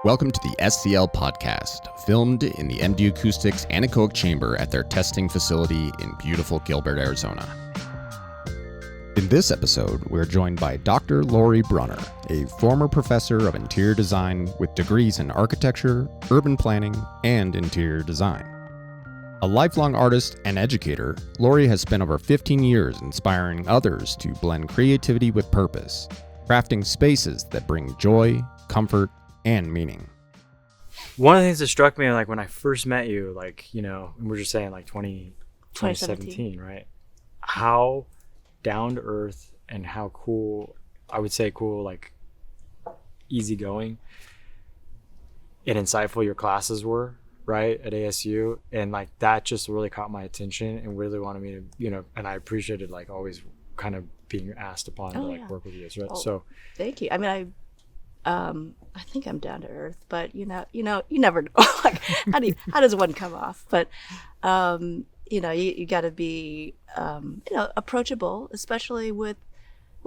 Welcome to the SCL podcast, filmed in the MD Acoustics anechoic chamber at their testing facility in beautiful Gilbert, Arizona. In this episode, we're joined by Dr. Lori Brunner, a former professor of interior design with degrees in architecture, urban planning, and interior design. A lifelong artist and educator, Lori has spent over 15 years inspiring others to blend creativity with purpose, crafting spaces that bring joy, comfort, and meaning. One of the things that struck me, like when I first met you, we're just saying like 2017, right? How down to earth and how cool, I would say cool, like easygoing and insightful your classes were, right, at ASU. And like that just really caught my attention and really wanted me to, and I appreciated like always kind of being asked upon to work with you, right? Oh, so thank you. I mean, I think I'm down to earth, but you never know. Like, how does one come off? But you got to be approachable, especially with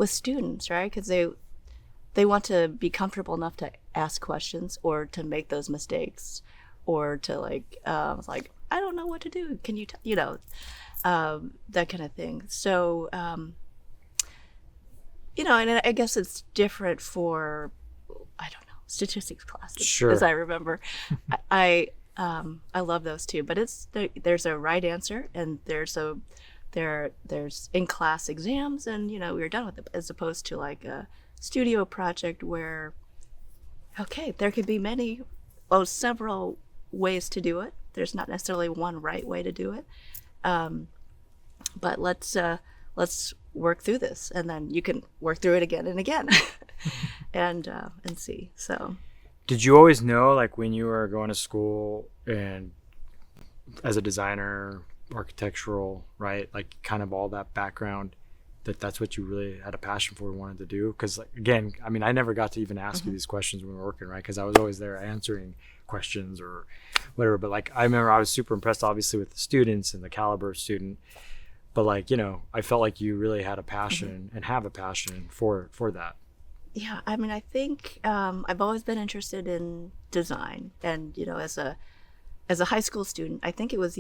students, right? Because they want to be comfortable enough to ask questions or to make those mistakes, or to I don't know what to do. Can you that kind of thing. So and I guess it's different for, I don't know, statistics classes. Sure. As I remember, I love those too. But there's a right answer, and there's in-class exams, and we're done with it. As opposed to like a studio project where, okay, there could be several ways to do it. There's not necessarily one right way to do it. But let's work through this, and then you can work through it again and again. and see. So did you always know, like when you were going to school and as a designer, architectural, right, like kind of all that background, that's what you really had a passion for and wanted to do? Because again, I mean, I never got to even ask you these questions when we were working, right? Because I was always there answering questions or whatever. But like, I remember I was super impressed, obviously, with the students and the caliber of student. But like, I felt like you really had a passion and have a passion for that. Yeah, I mean, I think I've always been interested in design, and as a high school student, I think it was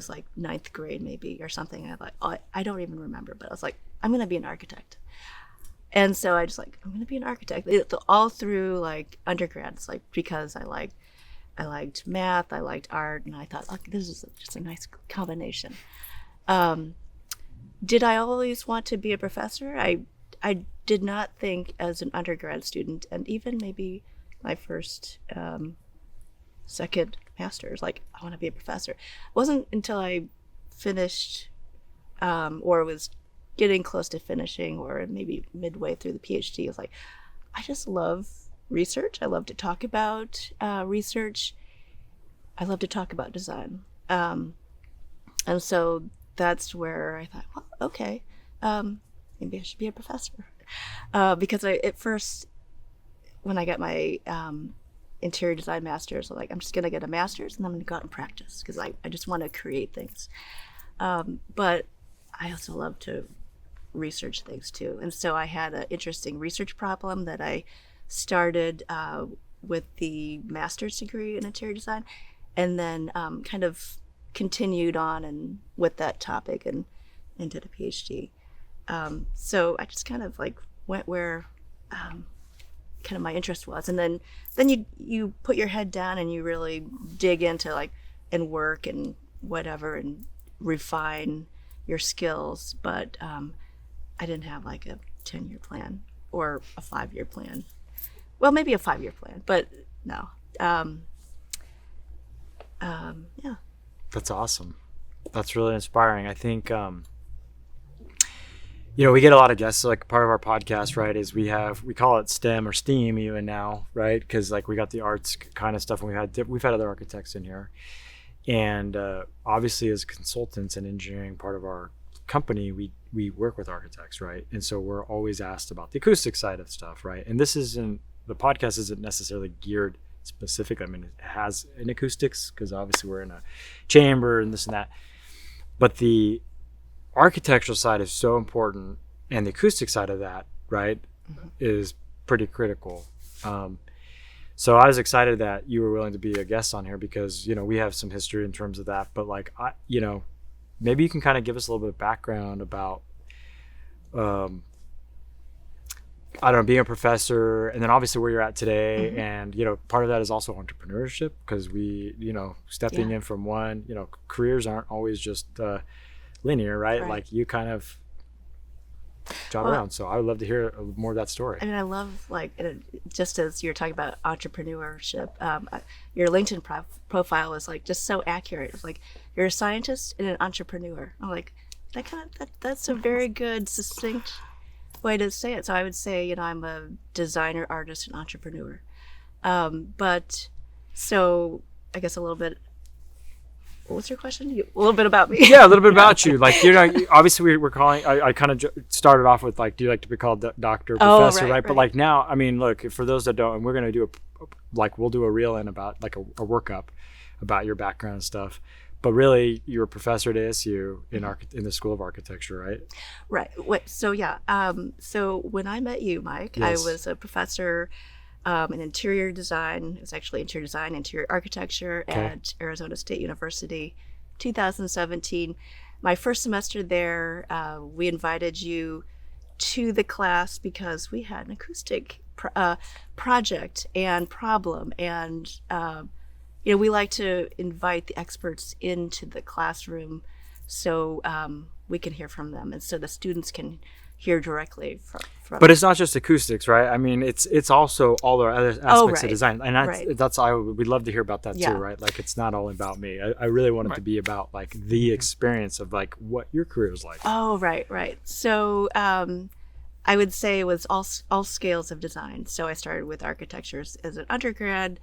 like ninth grade maybe or something. I don't even remember, but I was like, I'm gonna be an architect, and so I'm gonna be an architect. All through like undergrad, it's like because I liked math, I liked art, and I thought, this is just a nice combination. Did I always want to be a professor? I did not think as an undergrad student, and even maybe my first, second master's, like, I want to be a professor. It wasn't until I finished, or was getting close to finishing, or maybe midway through the PhD, I was like, I just love research. I love to talk about research. I love to talk about design. And so that's where I thought, well, okay, maybe I should be a professor. Because at first, when I got my interior design master's, I'm like, I'm just going to get a master's and I'm going to go out and practice, because I just want to create things. But I also love to research things too. And so I had an interesting research problem that I started with the master's degree in interior design, and then kind of continued on and with that topic and did a PhD. So I just kind of like went where kind of my interest was, and then you put your head down and you really dig into and work and whatever and refine your skills. But I didn't have like a 10-year plan or a 5-year plan. Well, maybe a 5-year plan, but no. Yeah. That's awesome. That's really inspiring. I think, we get a lot of guests. So like part of our podcast, right, is we call it STEM or STEAM even now, right? Because like we got the arts kind of stuff, and we've had other architects in here. And obviously as consultants and engineering part of our company, we work with architects, right? And so we're always asked about the acoustic side of stuff, right? And the podcast isn't necessarily geared specifically. I mean, it has an acoustics because obviously we're in a chamber and this and that. But the architectural side is so important, and the acoustic side of that, right, is pretty critical. So I was excited that you were willing to be a guest on here because, you know, we have some history in terms of that. But like, you know, maybe you can kind of give us a little bit of background about, I don't know, being a professor, and then obviously where you're at today. Mm-hmm. And, you know, part of that is also entrepreneurship because we, you know, stepping in from one, you know, careers aren't always just linear, right? Like you kind of job around. So I would love to hear more of that story. I mean, I love, like, just as you're talking about entrepreneurship, your LinkedIn profile was like just so accurate. It's like you're a scientist and an entrepreneur. I'm like, that's a very good, succinct way to say it. So I would say, you know, I'm a designer, artist, and entrepreneur. But so I guess a little bit. What was your question? A little bit about me. Yeah, a little bit about you. Like, you know, obviously we're calling, I kind of started off with like, do you like to be called doctor, professor, right? But like now, I mean, look, for those that don't, and we're going to do we'll do a reel in about like a workup about your background and stuff. But really, you're a professor at ASU in the School of Architecture, right? Right. So yeah. So when I met you, Mike, I was a professor in interior design. It was actually interior design, interior architecture at Arizona State University, 2017. My first semester there, we invited you to the class because we had an acoustic project and problem, and you know, we like to invite the experts into the classroom so we can hear from them, and so the students can hear directly from. But it's not just acoustics, right? I mean, it's also all the other aspects of design, and that's we'd love to hear about that too, right? Like, it's not all about me. I really want it to be about like the experience of like what your career was like. Oh, right. So I would say it was all scales of design. So I started with architecture as an undergrad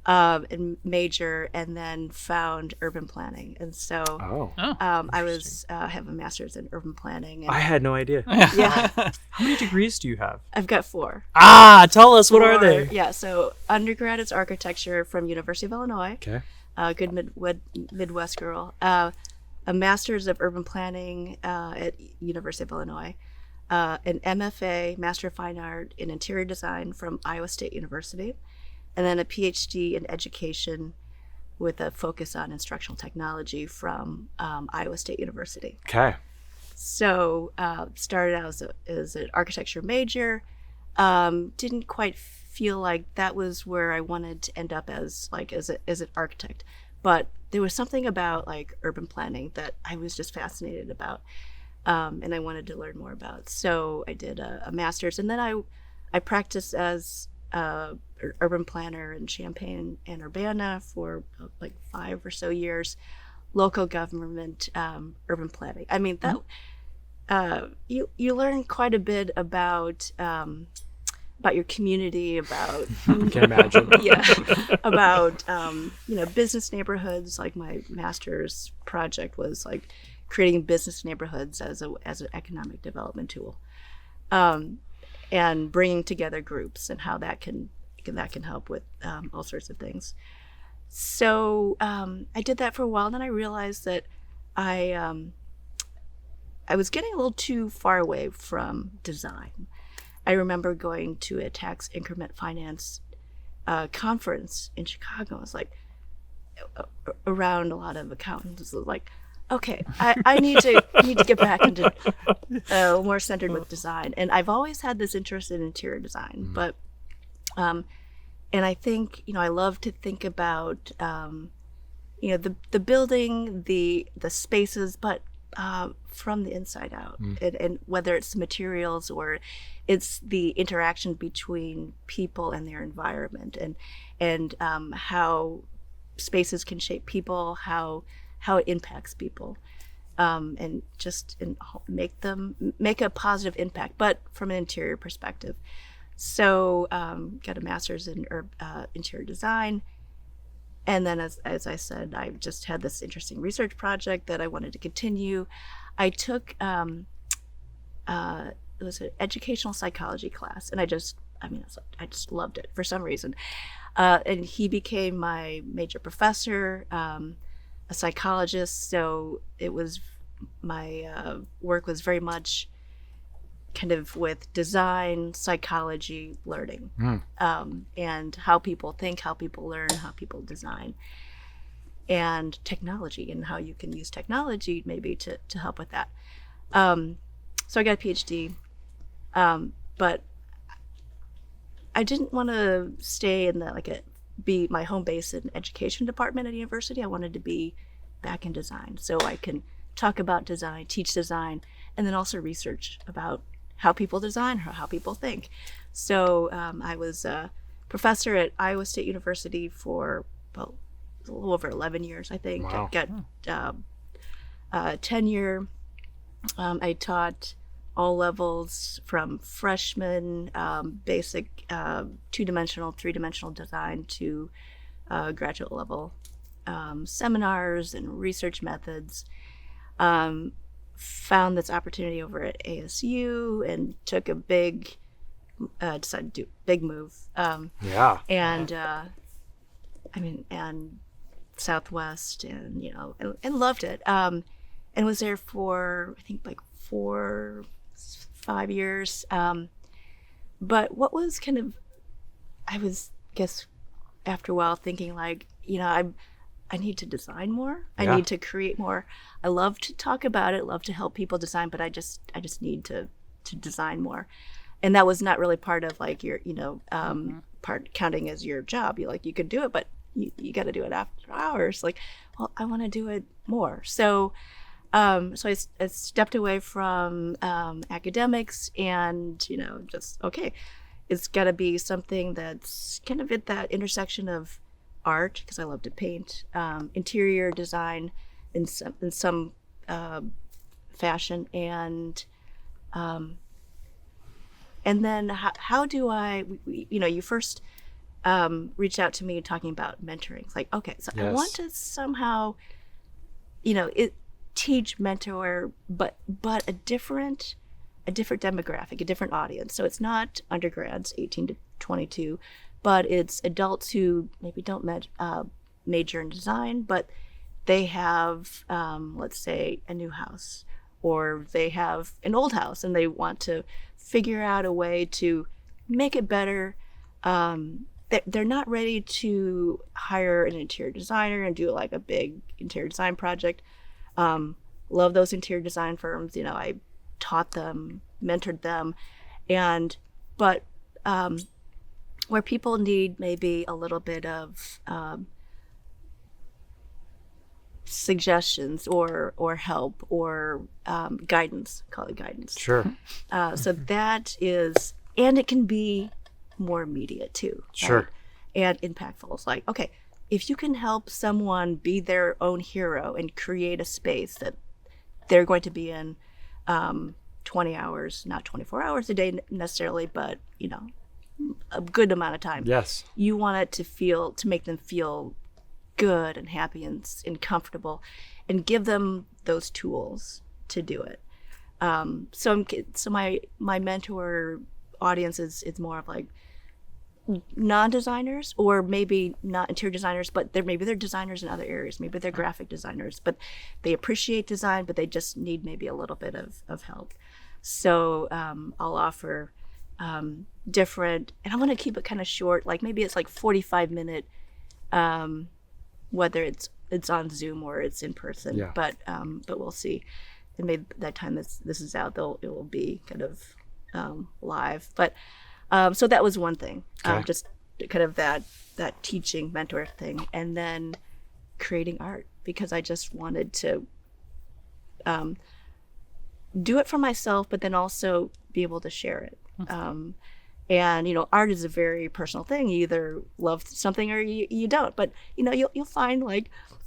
and major, and then found urban planning, and so I was have a master's in urban planning. And I had no idea. Yeah. How many degrees do you have? I've got 4. Tell us, what are they? Yeah, so undergrad is architecture from University of Illinois. Okay. Good Midwest girl. A master's of urban planning at University of Illinois. An MFA, Master of Fine Art in Interior Design from Iowa State University. And then a PhD in education with a focus on instructional technology from Iowa State University. Okay. So started out as an architecture major. Didn't quite feel like that was where I wanted to end up as an architect, but there was something about like urban planning that I was just fascinated about, and I wanted to learn more about. So I did a master's, and then I practiced as urban planner in Champaign and Urbana for like 5 or so years, local government, urban planning. I mean, that you learn quite a bit about your community, about Can't imagine. about you know, business neighborhoods. Like my master's project was like creating business neighborhoods as an economic development tool. And bringing together groups and how that can help with all sorts of things. So I did that for a while, and then I realized that I was getting a little too far away from design. I remember going to a tax increment finance conference in Chicago. I was like around a lot of accountants. Like, okay, I need to get back into more centered with design. And I've always had this interest in interior design, but and I think, you know, I love to think about you know, the building, the spaces, but from the inside out, and whether it's the materials or it's the interaction between people and their environment, and how spaces can shape people, how it impacts people, and make a positive impact, but from an interior perspective. So got a master's in interior design, and then as I said, I just had this interesting research project that I wanted to continue. I took it was an educational psychology class, and I just loved it for some reason. And he became my major professor, a psychologist, so it was my work was very much kind of with design, psychology, learning, and how people think, how people learn, how people design, and technology, and how you can use technology maybe to help with that. So I got a PhD, but I didn't want to stay in be my home base in education department at a university. I wanted to be back in design, so I can talk about design, teach design, and then also research about how people design or how people think. So I was a professor at Iowa State University for a little over 11 years, I think. Wow. I got tenure. I taught all levels from freshman, basic, two-dimensional, three-dimensional design to graduate level seminars and research methods. Found this opportunity over at ASU and took a decided to do a big move. Yeah. And and Southwest, and and loved it. And was there for I think like 4-5 years. But what was I guess after a while thinking I need to design more. I need to create more. I love to talk about it, love to help people design, but I just need to design more. And that was not really part of your, part counting as your job. You could do it, but you got to do it after hours. I want to do it more. So, so I stepped away from academics and, okay, it's got to be something that's kind of at that intersection of art, because I love to paint, interior design in some fashion, and then how do I, you first reached out to me talking about mentoring. It's like, okay, so yes. I want to somehow, teach, mentor, but a different demographic, a different audience. So it's not undergrads, 18 to 22, but it's adults who maybe don't major in design, but they have, let's say, a new house, or they have an old house and they want to figure out a way to make it better. They're not ready to hire an interior designer and do a big interior design project. Love those interior design firms. I taught them, mentored them, but where people need maybe a little bit of suggestions or help or guidance, call it guidance. Sure. So that is, and it can be more immediate too. Sure. Right? And impactful. It's like, okay, if you can help someone be their own hero and create a space that they're going to be in 20 hours, not 24 hours a day necessarily, but a good amount of time. Yes. You want it to make them feel good and happy and comfortable, and give them those tools to do it. So my mentor audience is more of non-designers, or maybe not interior designers, but they're designers in other areas. Maybe they're graphic designers, but they appreciate design, but they just need maybe a little bit of help. So I'll offer different, and I want to keep it kind of short, maybe it's 45-minute, whether it's on Zoom or it's in person. Yeah. But we'll see. And maybe that time this is out, it will be kind of live. But so that was one thing, okay. Just kind of that teaching mentor thing, and then creating art, because I just wanted to do it for myself, but then also be able to share it. And art is a very personal thing. You either love something or you don't. But you'll find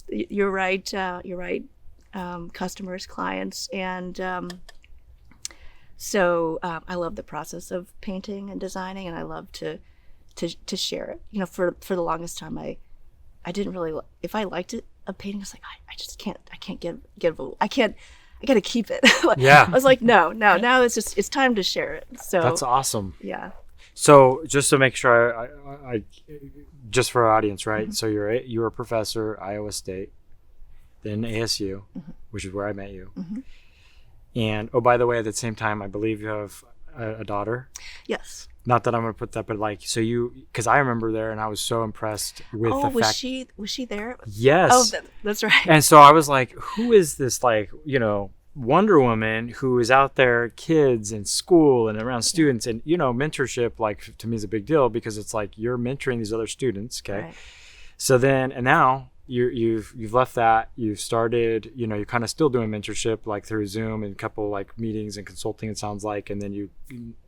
you're right customers, clients, and so I love the process of painting and designing, and I love to share it. For the longest time, I didn't really, if I liked it, a painting, I was I just can't. I can't I gotta keep it. Yeah. I was like, no. Now it's time to share it. So that's awesome. Yeah. So just to make sure, I just for our audience, right? Mm-hmm. So you were a professor, Iowa State, then ASU, mm-hmm. which is where I met you. Mm-hmm. And by the way, at the same time, I believe you have a daughter? Yes. Not that I'm gonna put that, but like, so because I remember there, and I was so impressed with the was fact. was she there? Yes. Oh, that's right. And so I was like, who is this, like, Wonder Woman who is out there, kids in school and around students, and mentorship, like, to me is a big deal, because it's like you're mentoring these other students. Okay. Right. So then, and now you've left that, you've started, you're kind of still doing mentorship, like through Zoom and a couple like meetings and consulting, it sounds like, and then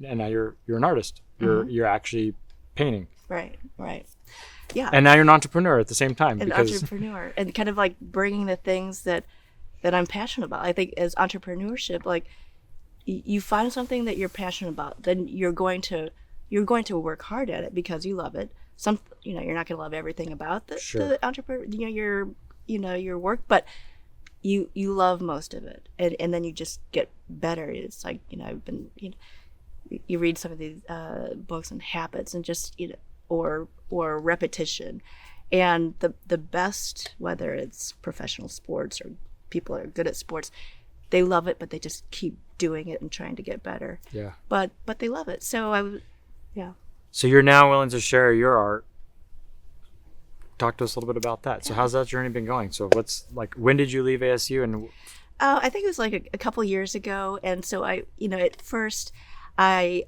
and now you're an artist. You're actually painting. Right. Yeah. And now you're an entrepreneur at the same time. An entrepreneur, and kind of like bringing the things that I'm passionate about. I think as entrepreneurship, like you find something that you're passionate about, then you're going to work hard at it because you love it. You're not going to love everything about the entrepreneur, your work, but you love most of it, and then you just get better. It's like, I've been, you read some of these books on habits and just, or repetition, and the best, whether it's professional sports or people that are good at sports, they love it, but they just keep doing it and trying to get better. Yeah. But they love it. So So you're now willing to share your art. Talk to us a little bit about that. So how's that journey been going? So when did you leave ASU? And I think it was like a couple years ago. And so I at first I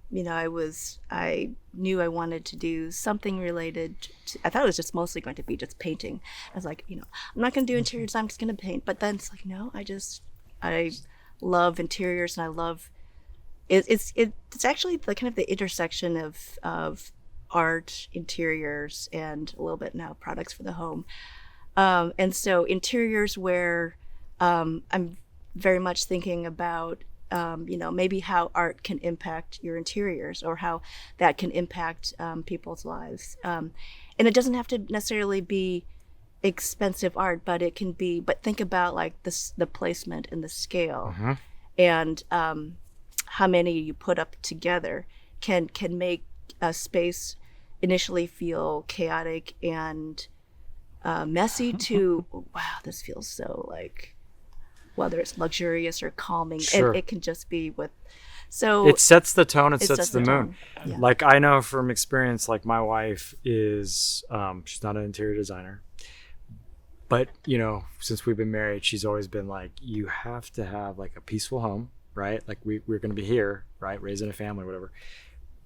knew I wanted to do something related to, I thought it was just mostly going to be just painting. I was like, I'm not going to do interiors, I'm just going to paint. But then it's like, no, I love interiors, and I love it's actually the kind of the intersection of art, interiors, and a little bit now products for the home. And so interiors where I'm very much thinking about maybe how art can impact your interiors, or how that can impact people's lives. And it doesn't have to necessarily be expensive art, but it can be. But think about like the placement and the scale, and how many you put up together can make a space initially feel chaotic and messy to, wow, this feels so like, whether it's luxurious or calming. Sure. It can just be so it sets the tone, it sets the mood. tone. Yeah. Like, I know from experience, like my wife is she's not an interior designer, but since we've been married, she's always been like, you have to have like a peaceful home, right? Like we're going to be here, right, raising a family or whatever,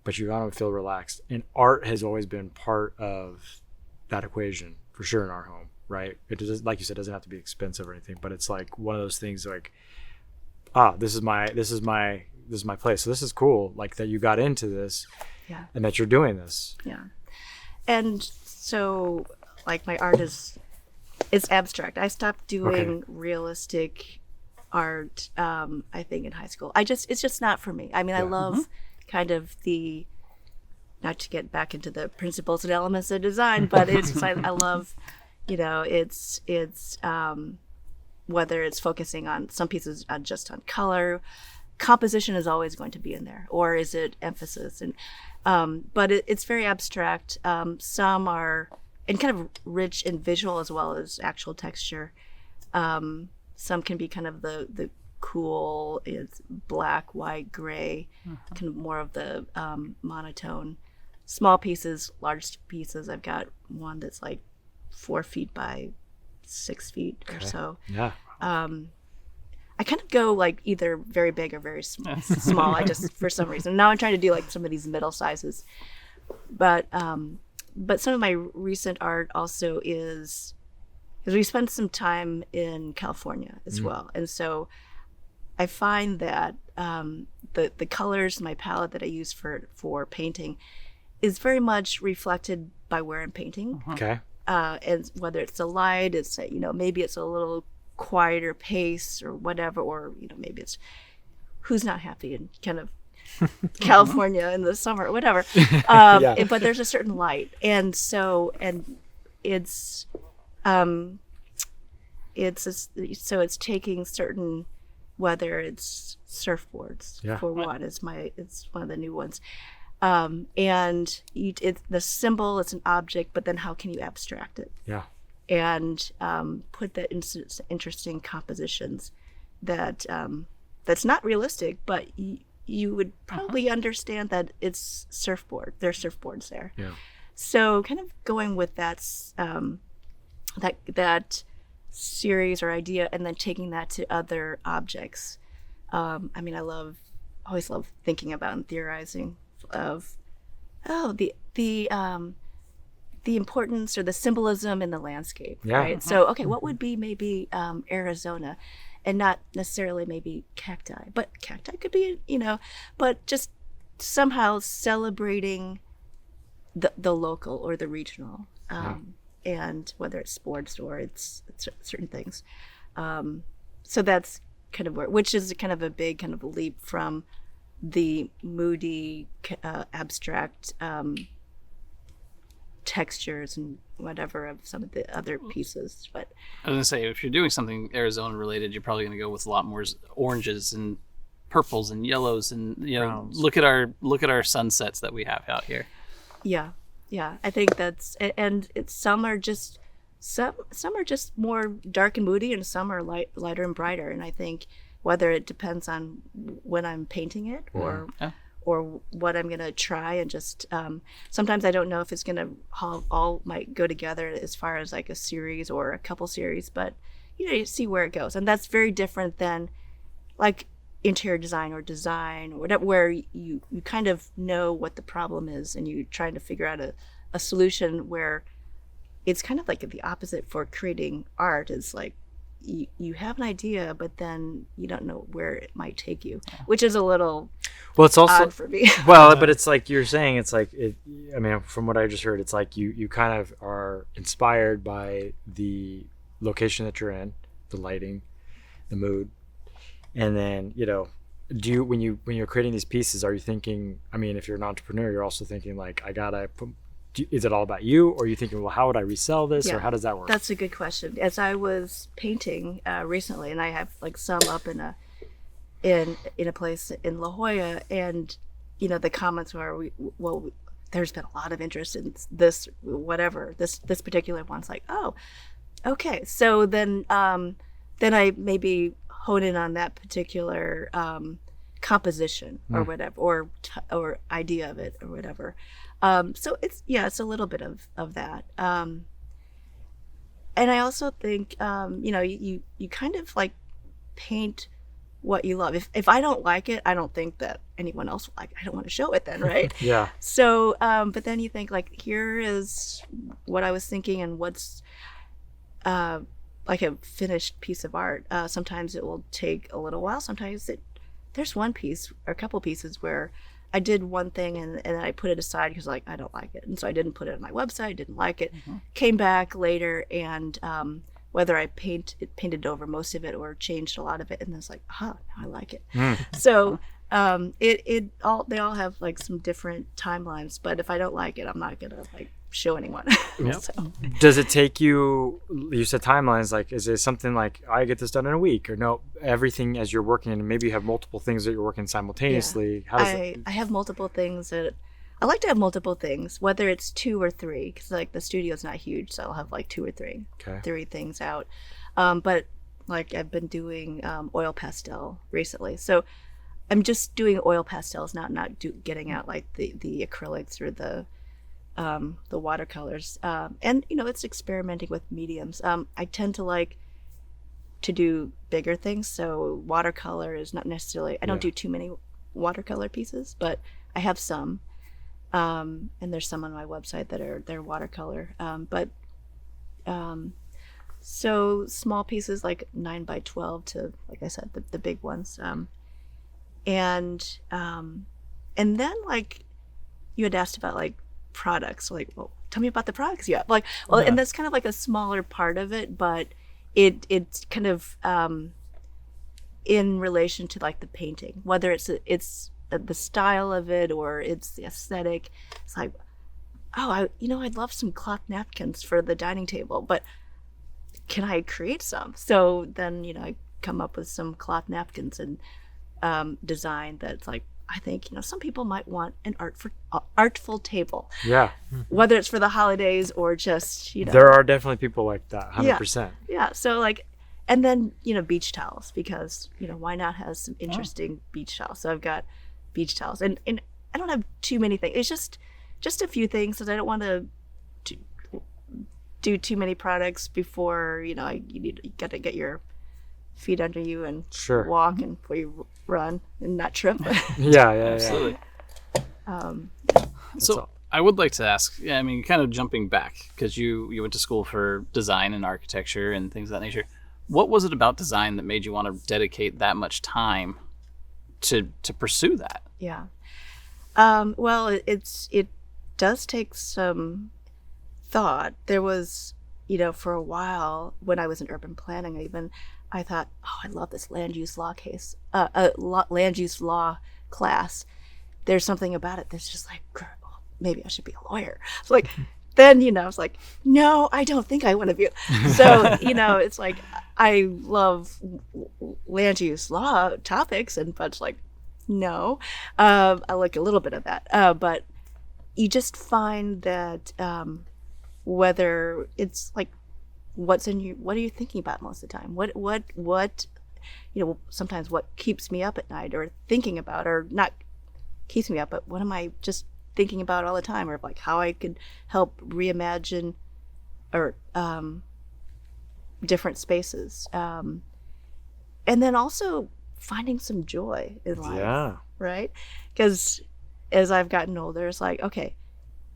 but you got to feel relaxed. And art has always been part of that equation for sure in our home, right? It does, like you said, doesn't have to be expensive or anything, but it's like one of those things like, this is my place. So this is cool, like that you got into this, and that you're doing this. Yeah. And so like my art it's abstract. I stopped doing realistic art, I think in high school. It's just not for me. I mean, I love kind of not to get back into the principles and elements of design, but it's just, I love, it's whether it's focusing on some pieces just on color, composition is always going to be in there, or is it emphasis? And but it's very abstract. Some are and kind of rich in visual as well as actual texture. Some can be kind of the cool, it's black, white, gray, kind of more of the monotone. Small pieces, large pieces. I've got one that's like 4 feet by 6 feet or so. Yeah. I kind of go like either very big or very small. I just, for some reason, now I'm trying to do like some of these middle sizes. But some of my recent art also is, because we spent some time in California as well. And so I find that the colors, my palette that I use for painting is very much reflected by where I'm painting. Okay. And whether it's the light, it's, maybe it's a little quieter pace or whatever, or, maybe it's who's not happy in kind of California in the summer or whatever. But there's a certain light. And so, it's it's taking certain, whether it's surfboards for one, it's one of the new ones. And it's the symbol, it's an object, but then how can you abstract it? Yeah. And put that into interesting compositions that that's not realistic, but you would probably understand that it's surfboard. There's surfboards there. Yeah. So kind of going with that series or idea, and then taking that to other objects. I mean, always love thinking about and theorizing of the importance or the symbolism in the landscape, right? So, okay, what would be maybe Arizona, and not necessarily maybe cacti, but cacti could be, but just somehow celebrating the local or the regional, and whether it's sports or it's certain things. So that's kind of which is kind of a big kind of leap from the moody, abstract textures and whatever of some of the other pieces. But I was gonna say, if you're doing something Arizona related, you're probably gonna go with a lot more oranges and purples and yellows and Browns. look at our sunsets that we have out here. yeah, I think that's, and some are just more dark and moody, and some are lighter and brighter. And I think whether it depends on when I'm painting it or what I'm gonna try, and just sometimes I don't know if it's gonna all might go together as far as like a series or a couple series, but you see where it goes. And that's very different than like interior design or whatever, where you kind of know what the problem is and you're trying to figure out a solution, where it's kind of like the opposite for creating art. Is like you have an idea, but then you don't know where it might take you, which is a little it's also odd for me. but it's like you're saying, it's like I mean, from what I just heard, it's like you kind of are inspired by the location that you're in, the lighting, the mood, and then do you when you're creating these pieces, are you thinking, I mean, if you're an entrepreneur, you're also thinking like, I gotta put, is it all about you, or are you thinking, well, how would I resell this, or how does that work? That's a good question. As I was painting recently, and I have like some up in a place in La Jolla, and the comments were, there's been a lot of interest in this, whatever, this particular one's like, oh, okay. So then I maybe hone in on that particular composition or whatever, or idea of it or whatever. So it's a little bit of that. And I also think, you kind of like paint what you love. If I don't like it, I don't think that anyone else will like it. I don't want to show it then, right? Yeah. So, but then you think like, here is what I was thinking, and what's like a finished piece of art. Sometimes it will take a little while. Sometimes there's one piece or a couple pieces where I did one thing and I put it aside because like, I don't like it. And so I didn't put it on my website, didn't like it. Came back later, and whether I painted over most of it or changed a lot of it, and it's like, now I like it. So they all have like some different timelines, but if I don't like it, I'm not gonna like show anyone. So. Does it take you said timelines, like, is it something like, I get this done in a week, or no, everything as you're working, and maybe you have multiple things that you're working simultaneously? How does I have multiple things that I like to have multiple things, whether it's 2 or 3, because like the studio's not huge, so I'll have like 2 or 3 things out. But like I've been doing oil pastel recently, so I'm just doing oil pastels, not getting out like the acrylics or the watercolors, and it's experimenting with mediums. I tend to like to do bigger things, so watercolor is not necessarily, I don't do too many watercolor pieces, but I have some, and there's some on my website that they're watercolor, so small pieces like 9 by 12 to, like I said, the big ones, and then like you had asked about like products, like, well, tell me about the products you have, like, well, and that's kind of like a smaller part of it, but it's kind of in relation to like the painting, whether it's the style of it or it's the aesthetic. It's like, I'd love some cloth napkins for the dining table, but can I create some? So then I come up with some cloth napkins and design that's like, I think some people might want an artful table. Yeah. Whether it's for the holidays or just There are definitely people like that, 100%. Yeah. So like, and then beach towels, because why not have some interesting beach towels? So I've got beach towels, and I don't have too many things. It's just a few things, because I don't want to do too many products before, you got to get your feet under you and Sure. walk and before you run and not trip. Yeah. Absolutely. So all. I would like to ask, I mean, kind of jumping back, because you went to school for design and architecture and things of that nature. What was it about design that made you want to dedicate that much time to pursue that? Yeah. Well, it does take some thought. There was, for a while when I was in urban planning, I thought, oh, I love this land use law land use law class. There's something about it that's just like, maybe I should be a lawyer. So like, then, I was like, no, I don't think I want to be. So, it's like, I love land use law topics, but like, no, I like a little bit of that. But you just find that whether it's like, what are you thinking about most of the time? What sometimes what keeps me up at night, or thinking about, or not keeps me up, but what am I just thinking about all the time, or like how I could help reimagine or different spaces, and then also finding some joy in life. Yeah. Right? Because as I've gotten older, it's like, okay,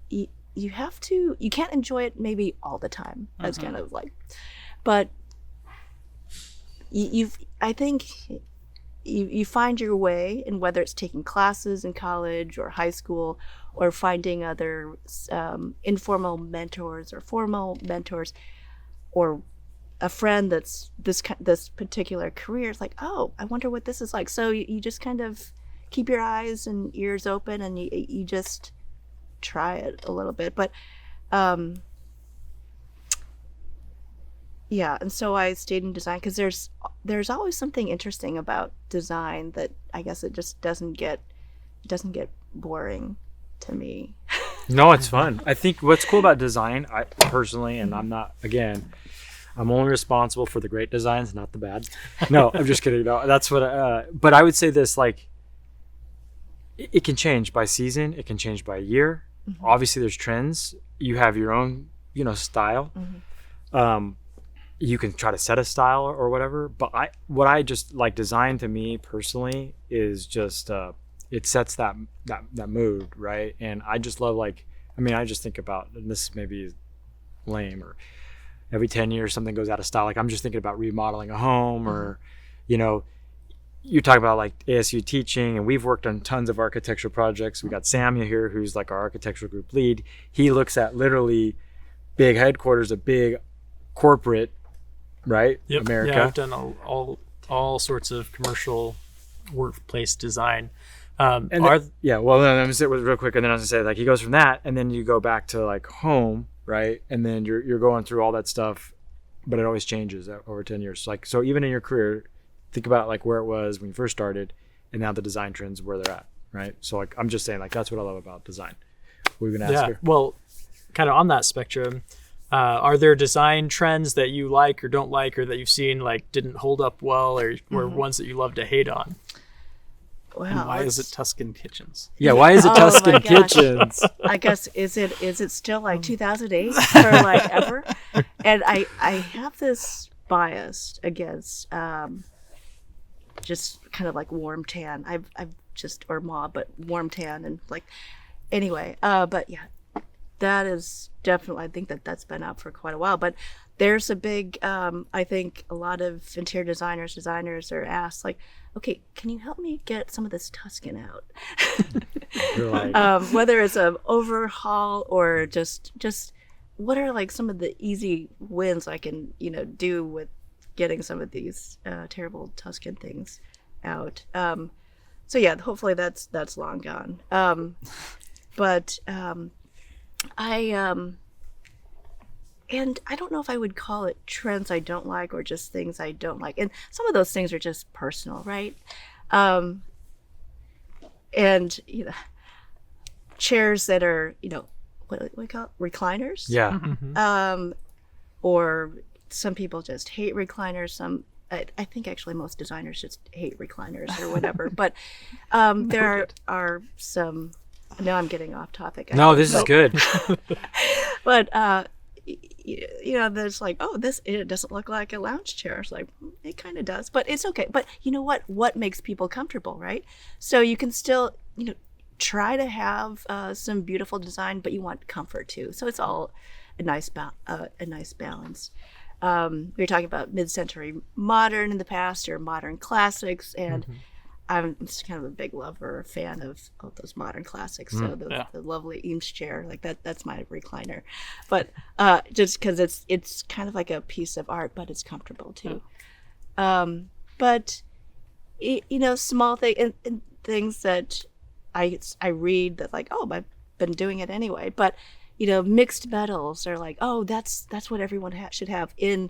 you can't enjoy it maybe all the time. That's kind of like, but I think you find your way, and whether it's taking classes in college or high school, or finding other informal mentors or formal mentors, or a friend that's this particular career. It's like, oh, I wonder what this is like. So you just kind of keep your eyes and ears open, and you just try it a little bit. But yeah, and so I stayed in design because there's always something interesting about design that I guess it just doesn't get boring to me. No, it's fun. I think what's cool about design, I personally, and I'm only responsible for the great designs, not the bad. No, I'm just kidding. No, that's what. But I would say this: like, it can change by season. It can change by year. Mm-hmm. Obviously, there's trends. You have your own, style. Mm-hmm. You can try to set a style or whatever. But what I just like design to me personally is just it sets that mood, right? And I just love I just think about, and this may be lame, or every 10 years something goes out of style. Like, I'm just thinking about remodeling a home, or you talk about like ASU teaching, and we've worked on tons of architectural projects. We got Samuel here, who's like our architectural group lead. He looks at literally big headquarters of big corporate, right? Yep. America. Yeah, I've done all sorts of commercial workplace design. Well, let me say it real quick, and then I was gonna say, like, he goes from that, and then you go back to like home, right? And then you're going through all that stuff, but it always changes over 10 years. Like, so even in your career, think about like where it was when you first started, and now the design trends where they're at, right? So like, I'm just saying, like, that's what I love about design. What were you gonna ask her? Well, kind of on that spectrum, are there design trends that you like or don't like, or that you've seen like didn't hold up well, or ones that you love to hate on? Wow, And why is it Tuscan Kitchens? Yeah, why is it Tuscan Kitchens? I guess is it still like 2008 or like ever? And I have this bias against just kind of like warm tan. I've just, or mauve, but warm tan, and like, anyway. But yeah, that is definitely, I think that's been out for quite a while. But there's a big, I think a lot of interior designers are asked, like, okay, can you help me get some of this Tuscan out? You're like, whether it's an overhaul or just what are like some of the easy wins I can, do with getting some of these terrible Tuscan things out. So yeah, hopefully that's long gone. But and I don't know if I would call it trends I don't like, or just things I don't like. And some of those things are just personal, right? And chairs that are, what do we call it? Recliners? yeah. Or some people just hate recliners. I think actually most designers just hate recliners or whatever. But there are some. Now I'm getting off topic. No, this is good. But there's like, oh, it doesn't look like a lounge chair. It's like, it kind of does, but it's okay. But you know what makes people comfortable, right? So you can still, try to have some beautiful design, but you want comfort too. So it's all a nice balance. We were talking about mid-century modern in the past, or modern classics, and I'm just kind of a big fan of those modern classics. So the lovely Eames chair, like that's my recliner. But just because it's kind of like a piece of art, but it's comfortable too. But small things that I read that like, oh, I've been doing it anyway. But mixed metals are like, oh, that's what everyone should have in,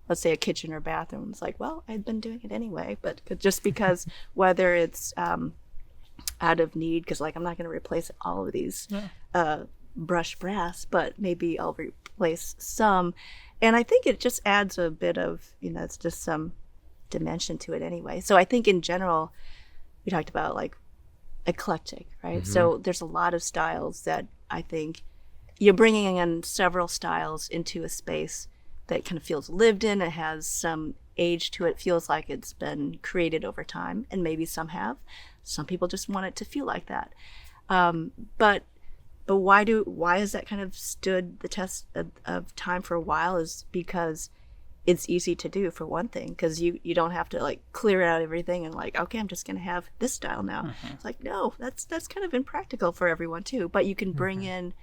let's say, a kitchen or bathroom. It's like, well, I've been doing it anyway, but just because whether it's out of need, because like I'm not going to replace all of these brushed brass, but maybe I'll replace some. And I think it just adds a bit of, it's just some dimension to it anyway. So I think in general, we talked about like eclectic, right? So there's a lot of styles that I think you're bringing in several styles into a space that kind of feels lived in. It has some age to it, feels like it's been created over time, and maybe some have. Some people just want it to feel like that. But why has that kind of stood the test of time for a while is because it's easy to do, for one thing, because you don't have to like clear out everything and like, okay, I'm just going to have this style now. It's like, no, that's kind of impractical for everyone too. But you can bring in,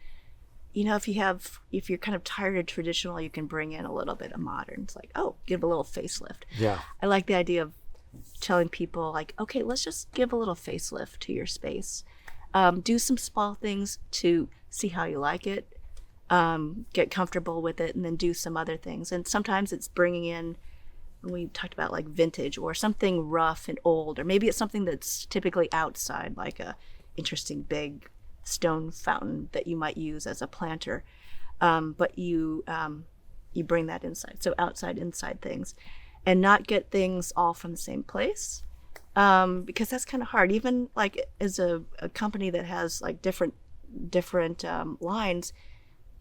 if you're kind of tired of traditional, you can bring in a little bit of modern. It's like, oh, give a little facelift. Yeah. I like the idea of telling people like, okay, let's just give a little facelift to your space. Do some small things to see how you like it, get comfortable with it, and then do some other things. And sometimes it's bringing in, we talked about like vintage or something rough and old, or maybe it's something that's typically outside, like a interesting big stone fountain that you might use as a planter, but you bring that inside. So outside, inside things, and not get things all from the same place, because that's kind of hard. Even like as a company that has like different lines,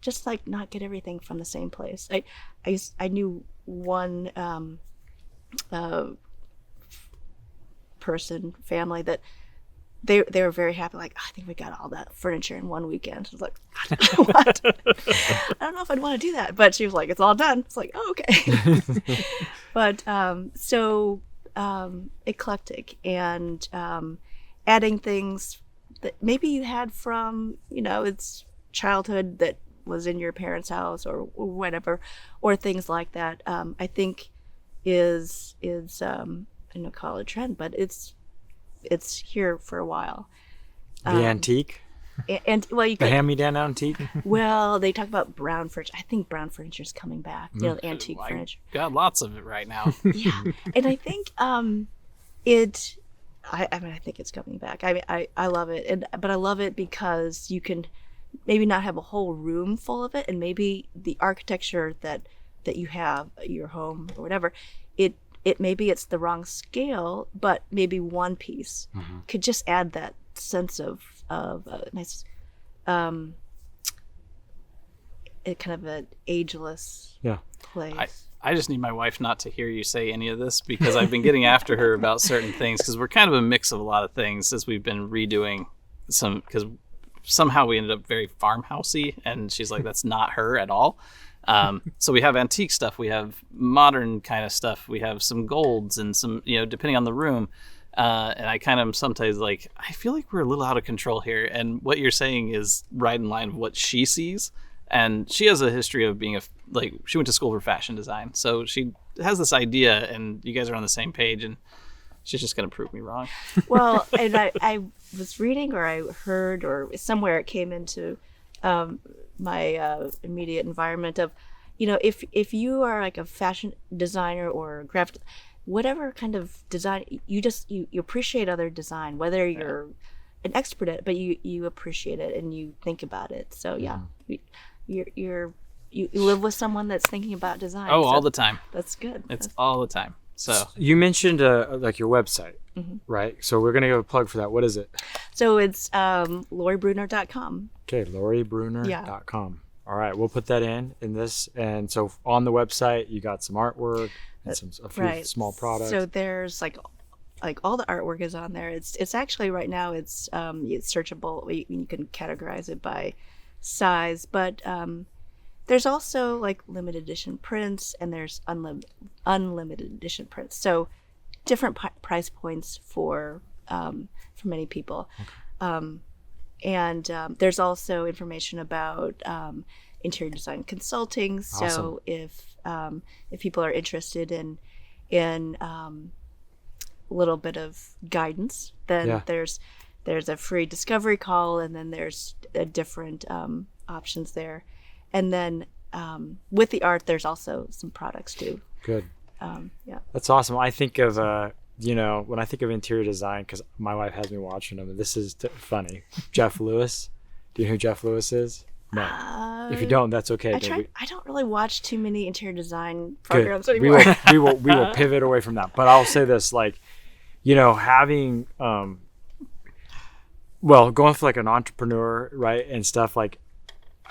just like not get everything from the same place. I knew one family that they were very happy, like, oh, I think we got all that furniture in one weekend. I was like, what? I don't know if I'd want to do that. But she was like, it's all done. It's like, oh, okay. But so eclectic, and adding things that maybe you had from, it's childhood that was in your parents' house or whatever, or things like that, I think is I don't know, call it a trend, but it's here for a while. The antique? And well, you The could, hand-me-down antique? well, they talk about brown furniture. I think brown furniture is coming back. The antique furniture. Got lots of it right now. Yeah, and I think I think it's coming back. I mean, I love it, but I love it because you can maybe not have a whole room full of it, and maybe the architecture that you have, your home or whatever, it maybe it's the wrong scale, but maybe one piece could just add that sense of a nice, kind of an ageless place. I just need my wife not to hear you say any of this, because I've been getting after her about certain things, because we're kind of a mix of a lot of things as we've been redoing some, because somehow we ended up very farmhousey, and she's like, that's not her at all. So we have antique stuff, we have modern kind of stuff, we have some golds and some, depending on the room. And I kind of sometimes like, I feel like we're a little out of control here. And what you're saying is right in line with what she sees. And she has a history of being she went to school for fashion design. So she has this idea, and you guys are on the same page, and she's just going to prove me wrong. Well, and I was reading, or I heard, or somewhere it came into my immediate environment of, if you are like a fashion designer or graphic, whatever kind of design, you appreciate other design, whether you're an expert at it, but you appreciate it and you think about it. So you live with someone that's thinking about design. Oh, so all the time. That's good. It's all the time. So You mentioned like your website, right? So we're gonna give a plug for that. What is it? So it's loribrunner.com. Okay, LoriBrunner.com. All right, we'll put that in this. And so on the website, you got some artwork and a few small products. So there's like all the artwork is on there. It's actually right now it's searchable. You can categorize it by size, but there's also like limited edition prints and there's unlimited edition prints. So different price points for many people. Okay. And there's also information about interior design consulting. So Awesome. if people are interested in a little bit of guidance, then there's a free discovery call, and then there's different options there. And then with the art, there's also some products too. Good. Yeah. That's awesome. I think of when I think of interior design, because my wife has me watching them, and this is funny. Jeff Lewis. Do you know who Jeff Lewis is? No. If you don't, that's okay. I don't really watch too many interior design programs Good. anymore. We will pivot away from that. But I'll say this, like, having going for like an entrepreneur, right, and stuff, like,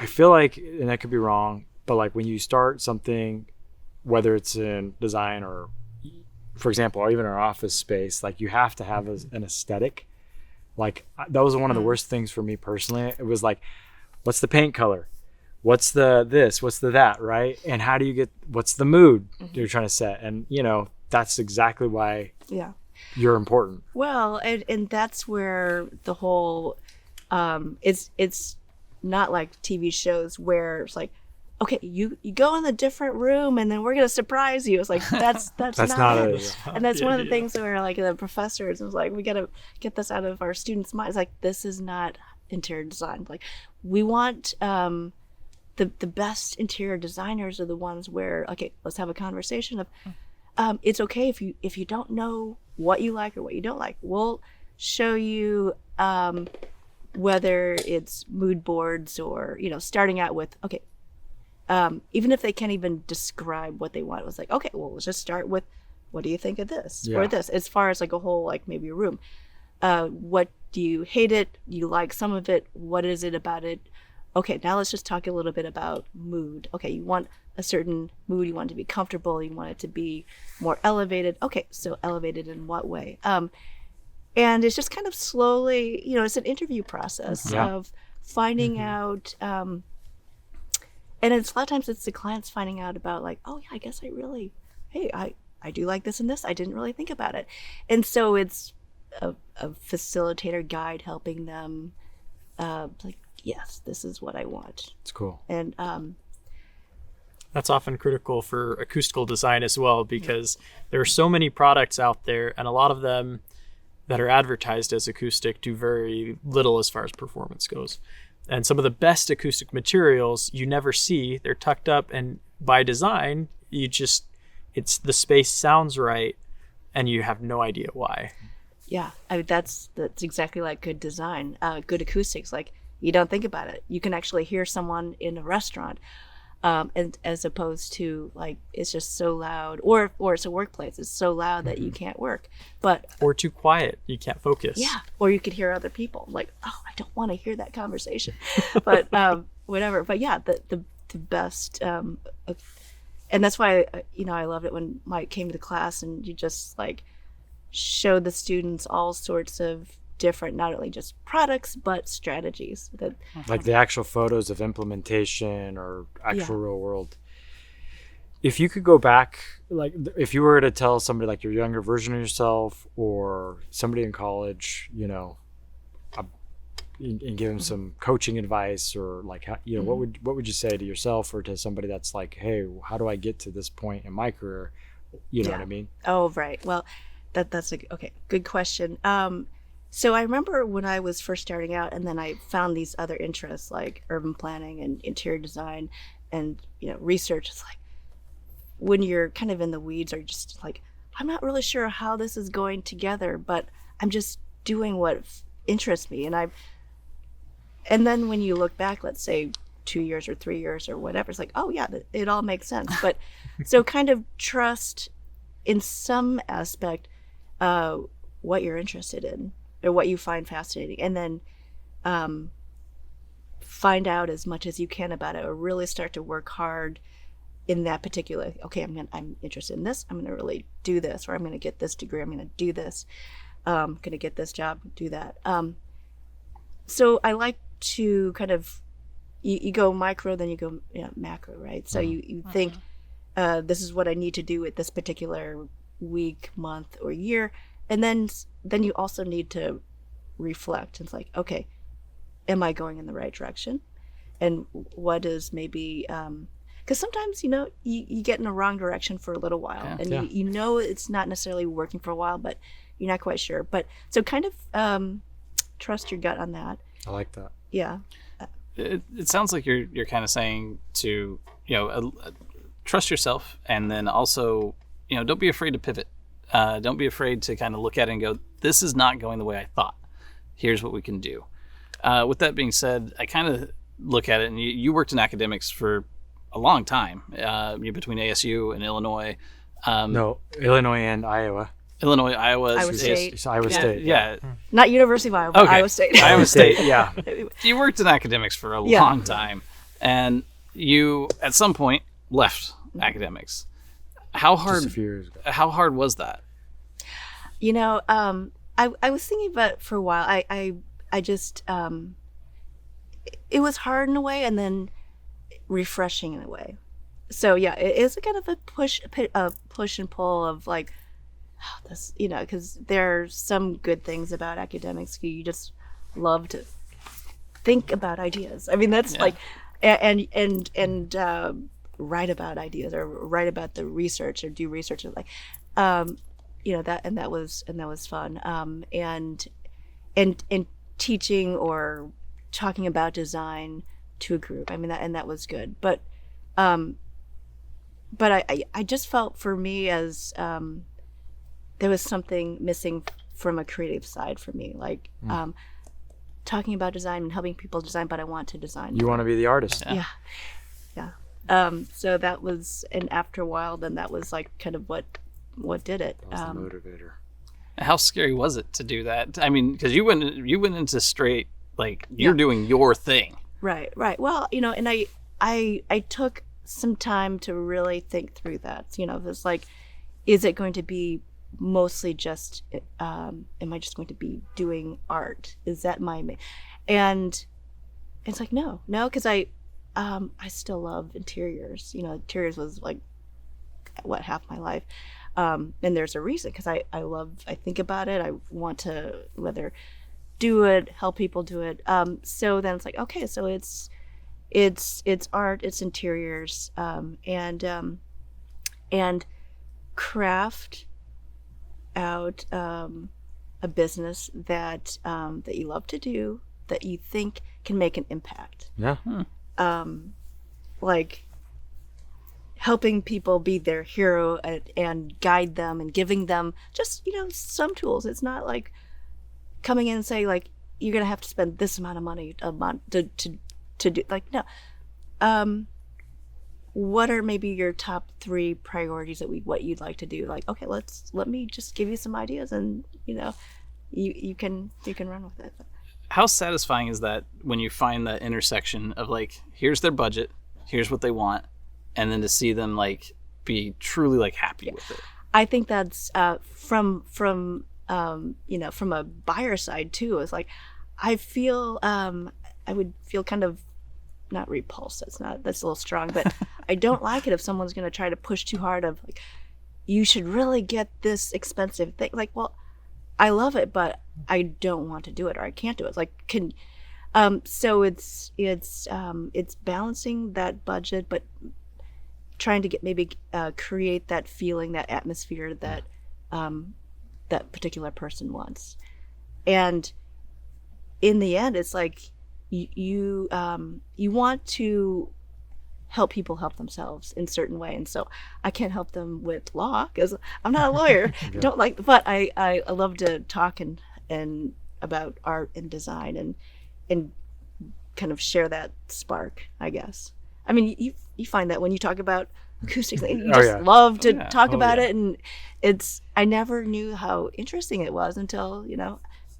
I feel like, and I could be wrong, but like when you start something, whether it's in design or, for example, or even our office space, like you have to have an aesthetic. Like that was one of the worst things for me personally. It was like, what's the paint color? What's the this? What's the that? Right? And how do you what's the mood you're trying to set? And that's exactly why you're important. Well, and that's where the whole it's not like TV shows where it's like, okay, you go in a different room and then we're gonna surprise you. It's like that's not it. And that's one of the things where like the professors was like, we gotta get this out of our students' minds. Like, this is not interior design. Like, we want the best interior designers are the ones where, okay, let's have a conversation of it's okay if you don't know what you like or what you don't like. We'll show you whether it's mood boards or starting out with, okay, even if they can't even describe what they want, it was like, okay, well, let's just start with, what do you think of this or this, as far as like a whole, like maybe a room. What do you hate it? You like some of it? What is it about it? Okay, now let's just talk a little bit about mood. Okay, you want a certain mood, you want it to be comfortable, you want it to be more elevated. Okay, so elevated in what way? And it's just kind of slowly, it's an interview process of finding out, and it's a lot of times it's the clients finding out about like, oh yeah, I guess I do like this and this. I didn't really think about it. And so it's a facilitator guide helping them like, yes, this is what I want. It's cool. And that's often critical for acoustical design as well, because there are so many products out there, and a lot of them that are advertised as acoustic do very little as far as performance goes. And some of the best acoustic materials you never see. They're tucked up, and by design, it's the space sounds right, and you have no idea why. Yeah, that's exactly like good design, good acoustics. Like, you don't think about it. You can actually hear someone in a restaurant, and as opposed to like, it's just so loud, or it's a workplace. It's so loud that you can't work, or too quiet, you can't focus. Yeah, or you could hear other people. Like, oh, I don't want to hear that conversation, but whatever. But yeah, the best, and that's why I loved it when Mike came to the class and you just like showed the students all sorts of different, not only just products but strategies that, like the actual photos of implementation or actual real world. If you could go back, like if you were to tell somebody like your younger version of yourself or somebody in college, and give them some coaching advice, or like what would you say to yourself or to somebody that's like, hey, how do I get to this point in my career? You know what I mean? Oh, right. Well, that's okay, good question. So I remember when I was first starting out, and then I found these other interests like urban planning and interior design and research. It's like when you're kind of in the weeds, or just like, I'm not really sure how this is going together, but I'm just doing what interests me. And then when you look back, let's say 2 years or 3 years or whatever, it's like, oh yeah, it all makes sense. But so kind of trust in some aspect what you're interested in or what you find fascinating, and then find out as much as you can about it, or really start to work hard in that particular. Okay, I'm interested in this. I'm going to really do this, or I'm going to get this degree. I'm going to do this. I'm going to get this job. Do that. So I like to kind of you go micro, then you go macro, right? So you think this is what I need to do at this particular week, month, or year, and then you also need to reflect. It's like, okay, am I going in the right direction? And what is maybe because sometimes you get in the wrong direction for a little while, and you know it's not necessarily working for a while, but you're not quite sure. But so kind of trust your gut on that. I like that. Yeah. It sounds like you're kind of saying to trust yourself, and then also don't be afraid to pivot. Don't be afraid to kind of look at it and go, this is not going the way I thought. Here's what we can do. With that being said, I kind of look at it, and you worked in academics for a long time, between ASU and Illinois. No, Illinois and Iowa. Illinois, Iowa. Iowa State. It's Iowa State. Yeah. Not University of Iowa, but Okay. Iowa State. Iowa State. Yeah. You worked in academics for a long time, and you at some point left academics. How hard? Just a few years ago. How hard was that? I was thinking about it for a while. I just it was hard in a way, and then refreshing in a way. So yeah, it is a kind of a push and pull of like, this, because there are some good things about academics. You just love to think about ideas. I mean, that's like, and write about ideas, or write about the research, or do research, or like, that was fun. And teaching or talking about design to a group. I mean, that was good. But I just felt for me as there was something missing from a creative side for me, like talking about design and helping people design, but I want to design. You want to be the artist. Yeah. So that was, and after a while, then that was like kind of what did it. That was the motivator. How scary was it to do that? I mean, because you went into straight, like, you're doing your thing. Right. Well, and I took some time to really think through that. It's like, is it going to be mostly just, am I just going to be doing art? Is that and it's like, no, because I still love interiors. Interiors was like, half my life. And there's a reason, because I think about it. I want to whether do it, help people do it. So then it's like, okay, so it's art, it's interiors, and craft out a business that you love to do, that you think can make an impact. Yeah. Like helping people be their hero, and guide them, and giving them just some tools. It's not like coming in and saying like, you're gonna have to spend this amount of money a month to do, like, no. What are maybe your top 3 priorities what you'd like to do? Like, okay, let me just give you some ideas, and you can run with it. How satisfying is that when you find that intersection of like, here's their budget, here's what they want, and then to see them like be truly like happy with it? I think that's from a buyer side too. It's like, I feel I would feel kind of not repulsed. That's a little strong, but I don't like it if someone's going to try to push too hard of like, you should really get this expensive thing. Like, well, I love it, but I don't want to do it, or I can't do it. It's like, so it's balancing that budget, but trying to get maybe create that feeling, that atmosphere that that particular person wants. And in the end, it's like you want to help people help themselves in a certain way, and so I can't help them with law because I'm not a lawyer. But I love to talk and about art and design and kind of share that spark, I guess. I mean, you find that when you talk about acoustics. You Oh, just yeah. love to yeah. talk Oh, about yeah. it, and I never knew how interesting it was until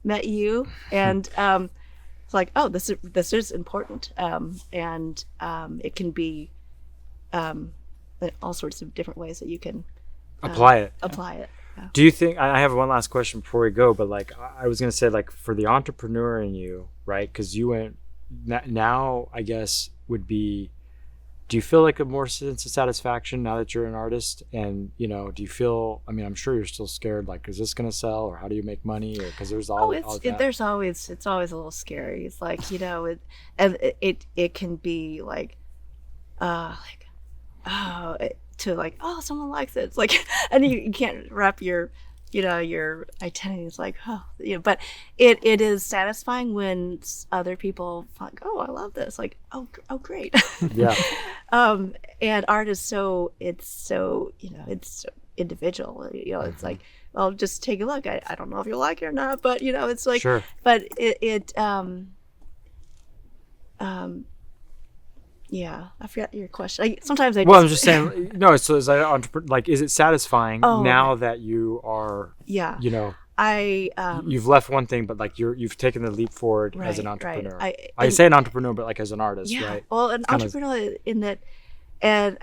met you, and it's like, oh, this is important, and it can be all sorts of different ways that you can Apply it. apply it. Yeah. Do you think, I have one last question before we go, but like I was going to say, like for the entrepreneur in you, right? Because you went, now I guess would be, do you feel like a more sense of satisfaction now that you're an artist? And, do you feel, I mean, I'm sure you're still scared, like, is this going to sell, or how do you make money? Or because there's all that. It's always a little scary. It's like, it can be like to like, oh, someone likes it. It's like, and you can't wrap your identity. It's like, but it is satisfying when other people like, oh, I love this. Like, oh, great. Yeah. And art is it's so individual. It's like, well, just take a look. I don't know if you like it or not, but it's like, Sure. but yeah, I forgot your question. Sometimes I. Well, I'm just saying, no. So is that like, is it satisfying now that you are? Yeah. I. You've left one thing, but like you've taken the leap forward as an Right, entrepreneur. right. I say an entrepreneur, but like as an artist, Yeah. right? Well, an Kinda- entrepreneur in that, and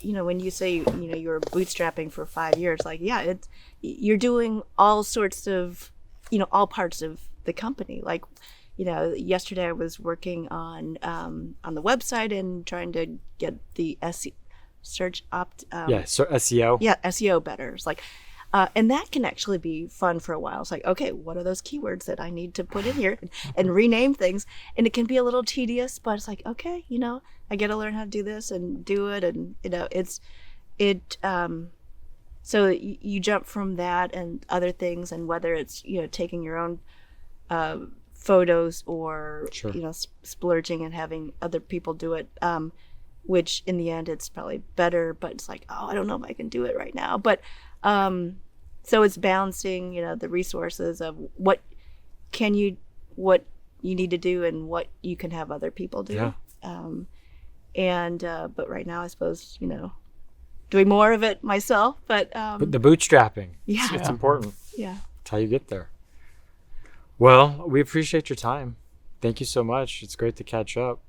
when you say you were bootstrapping for 5 years, like, yeah, you're doing all sorts of, all parts of the company, like. Yesterday I was working on the website and trying to get the search opt. So SEO. Yeah, SEO better. It's like, and that can actually be fun for a while. It's like, okay, what are those keywords that I need to put in here, and rename things? And it can be a little tedious, but it's like, okay, I got to learn how to do this and do it, and So you jump from that and other things, and whether it's taking your own photos or Sure. splurging and having other people do it, which in the end it's probably better, but it's like, oh, I don't know if I can do it right now. But so it's balancing the resources of what you need to do and what you can have other people do. Yeah. But right now I suppose doing more of it myself, but But the bootstrapping. yeah. It's important. Yeah. It's how you get there. Well, we appreciate your time. Thank you so much. It's great to catch up.